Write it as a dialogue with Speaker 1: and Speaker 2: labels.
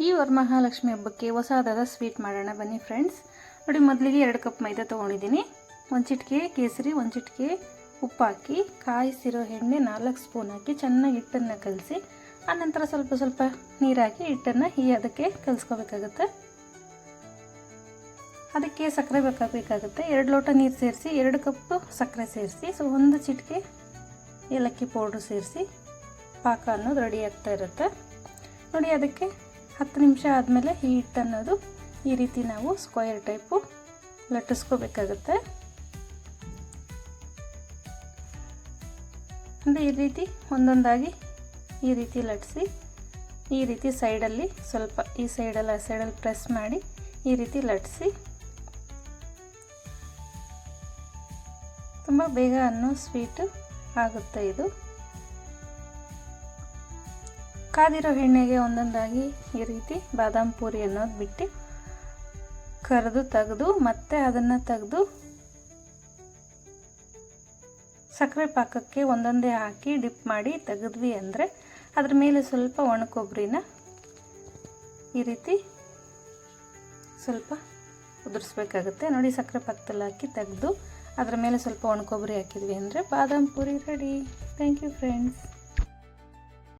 Speaker 1: ಈ ವರಮಹಾಲಕ್ಷ್ಮಿ ಹಬ್ಬಕ್ಕೆ ಹೊಸದಾದ ಸ್ವೀಟ್ ಮಾಡೋಣ ಬನ್ನಿ ಫ್ರೆಂಡ್ಸ್. ನೋಡಿ, ಮೊದಲಿಗೆ 2 ಕಪ್ ಮೈದಾ ತೊಗೊಂಡಿದ್ದೀನಿ. 1 ಚಿಟಿಕೆ ಕೇಸರಿ, 1 ಚಿಟಿಕೆ ಉಪ್ಪು ಹಾಕಿ ಕಾಯಿಸಿರೋ ಎಣ್ಣೆ 4 ಸ್ಪೂನ್ ಹಾಕಿ ಚೆನ್ನಾಗಿ ಹಿಟ್ಟನ್ನು ಕಲಸಿ, ಆನಂತರ ಸ್ವಲ್ಪ ನೀರು ಹಾಕಿ ಹಿಟ್ಟನ್ನು ಅದಕ್ಕೆ ಕಲಿಸ್ಕೋಬೇಕಾಗುತ್ತೆ. ಅದಕ್ಕೆ ಸಕ್ಕರೆ ಬೇಕಾಗುತ್ತೆ. 2 ಲೋಟ ನೀರು ಸೇರಿಸಿ 2 ಕಪ್ ಸಕ್ಕರೆ ಸೇರಿಸಿ, 1 ಚಿಟಿಕೆ ಏಲಕ್ಕಿ ಪೌಡ್ರ್ ಸೇರಿಸಿ ಪಾಕ ಅನ್ನೋದು ರೆಡಿ ಆಗ್ತಾ ಇರುತ್ತೆ. ನೋಡಿ, ಅದಕ್ಕೆ 10 ನಿಮಿಷ ಆದಮೇಲೆ ಈ ಹಿಟ್ಟನ್ನೋದು ಈ ರೀತಿ ನಾವು ಸ್ಕ್ವೇರ್ ಟೈಪು ಲಟ್ಟಿಸ್ಕೋಬೇಕಾಗುತ್ತೆ. ಅಂದರೆ ಈ ರೀತಿ ಒಂದೊಂದಾಗಿ ಈ ರೀತಿ ಲಟ್ಟಿಸಿ, ಈ ರೀತಿ ಸೈಡಲ್ಲಿ ಸ್ವಲ್ಪ ಈ ಸೈಡಲ್ಲಿ ಪ್ರೆಸ್ ಮಾಡಿ ಈ ರೀತಿ ಲಟ್ಟಿಸಿ, ತುಂಬ ಬೇಗ ಅನ್ನೋ ಸ್ವೀಟು ಆಗುತ್ತೆ ಇದು. ಕಾದಿರೋ ಎಣ್ಣೆಗೆ ಒಂದೊಂದಾಗಿ ಈ ರೀತಿ ಬಾದಾಮ್ ಪೂರಿ ಅನ್ನೋದು ಬಿಟ್ಟು ಕರೆದು ತೆಗೆದು ಮತ್ತೆ ಅದನ್ನು ತೆಗೆದು ಸಕ್ಕರೆ ಪಾಕಕ್ಕೆ ಒಂದೊಂದೇ ಹಾಕಿ ಡಿಪ್ ಮಾಡಿ ತೆಗೆದ್ವಿ ಅಂದರೆ ಅದ್ರ ಮೇಲೆ ಸ್ವಲ್ಪ ಒಣ ಕೊಬ್ಬರಿನ ಈ ರೀತಿ ಸ್ವಲ್ಪ ಉದುರಿಸ್ಬೇಕಾಗುತ್ತೆ. ನೋಡಿ, ಸಕ್ಕರೆ ಪಾಕದಲ್ಲಿ ಹಾಕಿ ತೆಗೆದು ಅದ್ರ ಮೇಲೆ ಸ್ವಲ್ಪ ಒಣ ಕೊಬ್ಬರಿ ಹಾಕಿದ್ವಿ ಅಂದರೆ badam puri ready. Thank you friends.